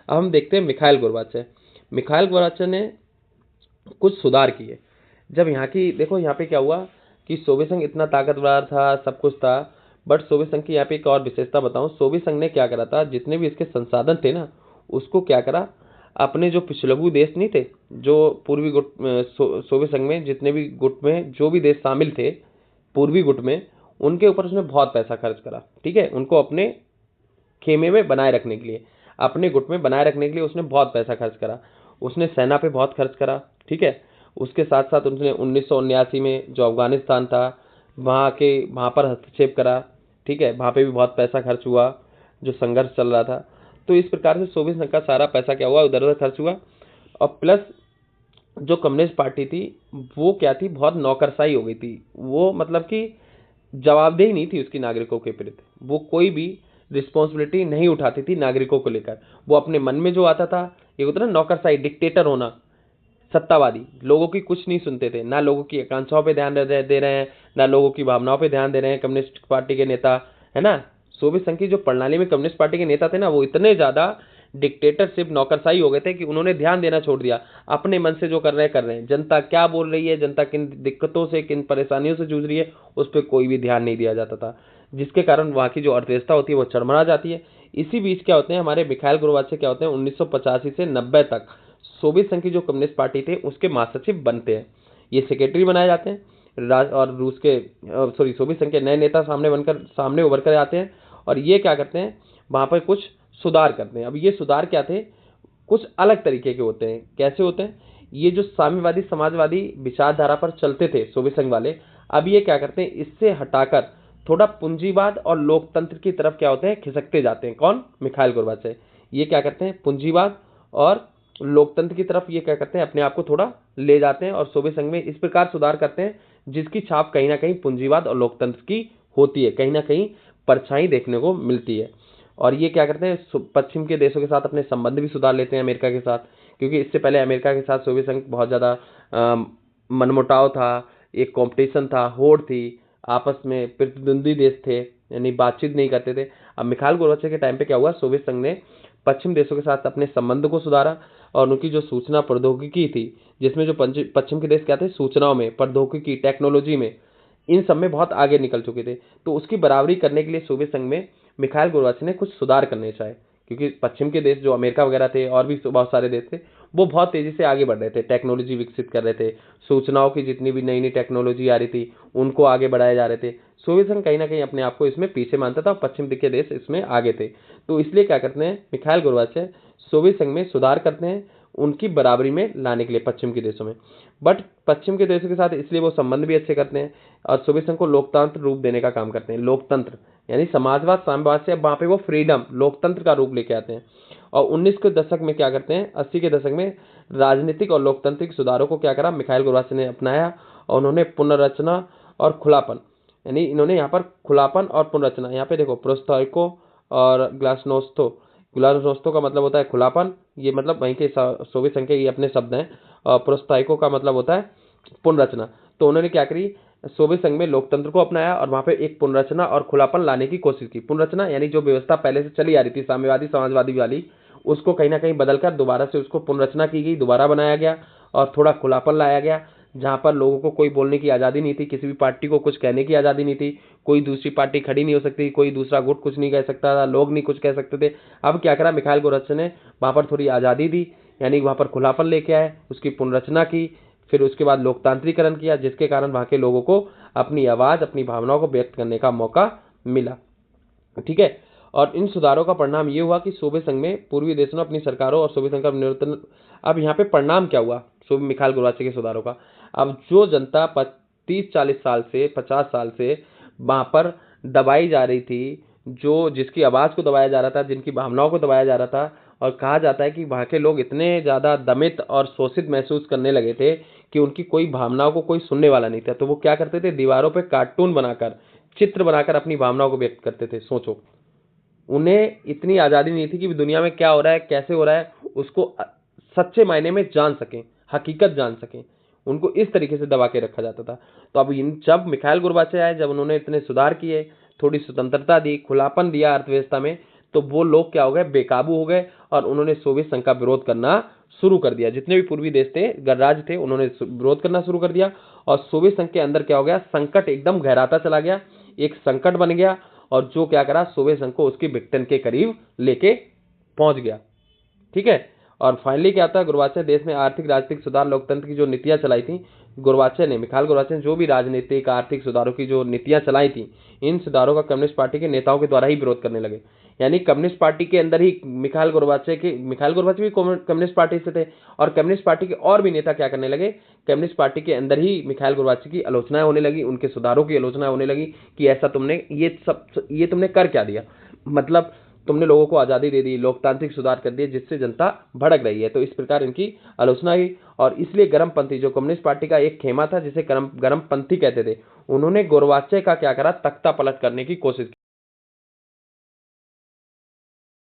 अब हम देखते हैं मिखाइल गोर्बाचेव। मिखाइल गोर्बाचेव ने कुछ सुधार किए। जब यहाँ की देखो, यहाँ पे क्या हुआ कि सोवियत संघ इतना ताकतवर था, सब कुछ था, बट सोवियत संघ की यहाँ पे एक और विशेषता बताऊं, सोवियत संघ ने क्या करा था, जितने भी इसके संसाधन थे ना, उसको क्या करा, अपने जो पिछलगू देश नहीं थे, जो पूर्वी गुट सोवियत संघ में जितने भी गुट में जो भी देश शामिल थे पूर्वी गुट में, उनके ऊपर उसने बहुत पैसा खर्च करा। ठीक है, उनको अपने खेमे में बनाए रखने के लिए, अपने गुट में बनाए रखने के लिए उसने बहुत पैसा खर्च करा। उसने सेना पे बहुत खर्च करा। ठीक है, उसके साथ साथ उसने 1979 में जो अफगानिस्तान था वहाँ पर हस्तक्षेप करा। ठीक है, वहाँ पे भी बहुत पैसा खर्च हुआ, जो संघर्ष चल रहा था। तो इस प्रकार से सोवियत संघ का सारा पैसा क्या हुआ, उधर उधर खर्च हुआ। और प्लस जो कम्युनिस्ट पार्टी थी वो क्या थी, बहुत नौकरशाही हो गई थी। वो मतलब कि जवाबदेही नहीं थी उसकी नागरिकों के प्रति, वो कोई भी रिस्पॉन्सिबिलिटी नहीं उठाती थी नागरिकों को लेकर। वो अपने मन में जो आता था, ये होता ना नौकरशाही, डिक्टेटर होना, सत्तावादी, लोगों की कुछ नहीं सुनते थे, ना लोगों की आकांक्षाओं पे ध्यान दे रहे हैं, ना लोगों की भावनाओं पे ध्यान दे रहे हैं कम्युनिस्ट पार्टी के नेता, है ना। सोवियत संघ की जो प्रणाली में कम्युनिस्ट पार्टी के नेता थे ना, वो इतने ज्यादा डिक्टेटरशिप, नौकरशाही हो गए थे कि उन्होंने ध्यान देना छोड़ दिया। अपने मन से जो कर रहे हैं कर रहे हैं, जनता क्या बोल रही है, जनता किन दिक्कतों से, किन परेशानियों से जूझ रही है, उस पर कोई भी ध्यान नहीं दिया जाता था, जिसके कारण वहाँ की जो अर्थव्यवस्था होती है वो चरमरा जाती है। इसी बीच क्या होते हैं, हमारे मिखाइल गोर्बाचेव क्या होते हैं, 1985 से 90 तक सोवियत संघ की जो कम्युनिस्ट पार्टी थे उसके महासचिव बनते हैं। ये सेक्रेटरी बनाए जाते हैं, और रूस के सोवियत संघ के नए नेता सामने उभर कर आते हैं, और ये क्या करते हैं, वहाँ पर कुछ सुधार करते हैं। अब ये सुधार क्या थे, कुछ अलग तरीके के होते हैं। कैसे होते हैं, ये जो साम्यवादी समाजवादी विचारधारा पर चलते थे सोवियत संघ वाले, अब ये क्या करते हैं, इससे हटाकर थोड़ा पूंजीवाद और लोकतंत्र की तरफ क्या होते हैं, खिसकते जाते हैं। कौन, मिखाइल गोर्बाचेव। ये क्या करते हैं, पूंजीवाद और लोकतंत्र की तरफ ये क्या करते हैं, अपने आप को थोड़ा ले जाते हैं, और सोवियत संघ में इस प्रकार सुधार करते हैं जिसकी छाप कहीं ना कहीं पूंजीवाद और लोकतंत्र की होती है, कहीं ना कहीं परछाई देखने को मिलती है। और ये क्या करते हैं, पश्चिम के देशों के साथ अपने संबंध भी सुधार लेते हैं, अमेरिका के साथ, क्योंकि इससे पहले अमेरिका के साथ सोवियत संघ बहुत ज़्यादा मनमुटाव था, एक कंपटीशन था, होड़ थी, आपस में प्रतिद्वंदी देश थे, यानी बातचीत नहीं करते थे। अब मिखाइल गोर्बाचेव के टाइम पे क्या हुआ, सोवियत संघ ने पश्चिम देशों के साथ अपने संबंध को सुधारा, और उनकी जो सूचना प्रौद्योगिकी थी, जिसमें जो पश्चिम के देश क्या थे, सूचनाओं में, प्रौद्योगिकी, टेक्नोलॉजी में, इन सब में बहुत आगे निकल चुके थे। तो उसकी बराबरी करने के लिए सोवियत संघ में मिखाइल गोर्बाचेव ने कुछ सुधार करने चाहे, क्योंकि पश्चिम के देश जो अमेरिका वगैरह थे और भी बहुत सारे देश थे, वो बहुत तेजी से आगे बढ़ रहे थे, टेक्नोलॉजी विकसित कर रहे थे, सूचनाओं की जितनी भी नई नई टेक्नोलॉजी आ रही थी उनको आगे बढ़ाए जा रहे थे। सोवियत संघ कहीं ना कहीं अपने आप को इसमें पीछे मानता था, पश्चिम के देश इसमें आगे थे। तो इसलिए क्या करते हैं, मिखाइल गोर्बाचेव सोवियत संघ में सुधार करते हैं, उनकी बराबरी में लाने के लिए पश्चिम के देशों में। बट पश्चिम के देशों के साथ इसलिए वो संबंध भी अच्छे करते हैं, और सोवियत संघ को लोकतंत्र रूप देने का काम करते हैं। लोकतंत्र यानी समाजवाद साम्यवाद से अब वहाँ पे वो फ्रीडम, लोकतंत्र का रूप लेके आते हैं। और 19 के दशक में क्या करते हैं, 80 के दशक में राजनीतिक और लोकतांत्रिक सुधारों को क्या करा, मिखाइल गोर्बाचेव ने अपनाया, और उन्होंने पुनर्रचना और खुलापन, यानी इन्होंने यहाँ पर खुलापन और पुनर्रचना, यहाँ पे देखो प्रोस्ताइको और ग्लासनोस्तो, ग्लासनोस्तो का मतलब होता है खुलापन, ये मतलब वहीं के सोवियत संघ के ये अपने शब्द हैं, और प्रोस्ताइको का मतलब होता है पुनर्रचना। तो उन्होंने क्या करी, सोवियत संघ में लोकतंत्र को अपनाया और वहाँ पे एक पुनर्रचना और खुलापन लाने की कोशिश की। पुनर्रचना यानी जो व्यवस्था पहले से चली आ रही थी साम्यवादी समाजवादी वाली, उसको कहीं ना कहीं बदलकर दोबारा से उसको पुनर्रचना की गई, दोबारा बनाया गया, और थोड़ा खुलापन लाया गया, जहाँ पर लोगों को कोई बोलने की आज़ादी नहीं थी, किसी भी पार्टी को कुछ कहने की आज़ादी नहीं थी, कोई दूसरी पार्टी खड़ी नहीं हो सकती, कोई दूसरा गुट कुछ नहीं कह सकता था, लोग नहीं कुछ कह सकते थे। अब क्या करा मिखाइल गोर्बाचेव ने, वहाँ पर थोड़ी आज़ादी दी, यानी वहाँ पर खुलापन लेके आए, उसकी पुनर्रचना की, फिर उसके बाद लोकतांत्रिकरण किया, जिसके कारण वहाँ के लोगों को अपनी आवाज़, अपनी भावनाओं को व्यक्त करने का मौका मिला। ठीक है, और इन सुधारों का परिणाम ये हुआ कि सोवियत संघ में पूर्वी देशों ने अपनी सरकारों और सोवियत संघ का निवर्तन। अब यहाँ पे परिणाम क्या हुआ मिखाइल गोर्बाचेव के सुधारों का, अब जो जनता 30-40 साल से 50 साल से वहाँ पर दबाई जा रही थी, जो जिसकी आवाज़ को दबाया जा रहा था, जिनकी भावनाओं को दबाया जा रहा था, और कहा जाता है कि वहाँ के लोग इतने ज़्यादा दमित और शोषित महसूस करने लगे थे कि उनकी कोई भावनाओं को कोई सुनने वाला नहीं था। तो वो क्या करते थे, दीवारों पर कार्टून बनाकर, चित्र बनाकर अपनी भावनाओं को व्यक्त करते थे। सोचो, उन्हें इतनी आज़ादी नहीं थी कि दुनिया में क्या हो रहा है, कैसे हो रहा है, उसको सच्चे मायने में जान सकें, हकीकत जान सकें, उनको इस तरीके से दबा के रखा जाता था। तो अब जब मिखाइल गोर्बाचेव आए, जब उन्होंने इतने सुधार किए, थोड़ी स्वतंत्रता दी, खुलापन दिया अर्थव्यवस्था में, तो वो लोग क्या हो गए, बेकाबू हो गए और उन्होंने सोवियत संघ का विरोध करना शुरू कर दिया। जितने भी पूर्वी देश थे, गणराज्य थे, उन्होंने विरोध करना शुरू कर दिया और सोवियत संघ के अंदर क्या हो गया, संकट एकदम गहराता चला गया, एक संकट बन गया और जो क्या करा, सोवियत संघ को उसकी विघटन के करीब लेके पहुंच गया। ठीक है। और फाइनली क्या था, गोर्बाचेव देश में आर्थिक राजनीतिक सुधार लोकतंत्र की जो नीतियां चलाई थी, मिखाइल गोर्बाचेव ने जो भी राजनीतिक आर्थिक सुधारों की जो नीतियां चलाई थी, इन सुधारों का कम्युनिस्ट पार्टी के नेताओं के द्वारा ही विरोध करने लगे। यानी कम्युनिस्ट पार्टी के अंदर ही मिखाइल गोर्बाचेव भी कम्युनिस्ट पार्टी से थे और कम्युनिस्ट पार्टी के और भी नेता क्या करने लगे, कम्युनिस्ट पार्टी के अंदर ही मिखाइल गोर्बाचेव की आलोचनाएं होने लगी, उनके सुधारों की आलोचना होने लगी कि ऐसा तुमने ये तुमने कर क्या दिया, मतलब तुमने लोगों को आज़ादी दे दी, लोकतांत्रिक सुधार कर दिए, जिससे जनता भड़क रही है। तो इस प्रकार इनकी आलोचना हुई और इसलिए गरमपंथी, जो कम्युनिस्ट पार्टी का एक खेमा था जिसे गरमपंथी कहते थे, उन्होंने गोर्बाचेव का क्या करा, तख्ता पलट करने की कोशिश की।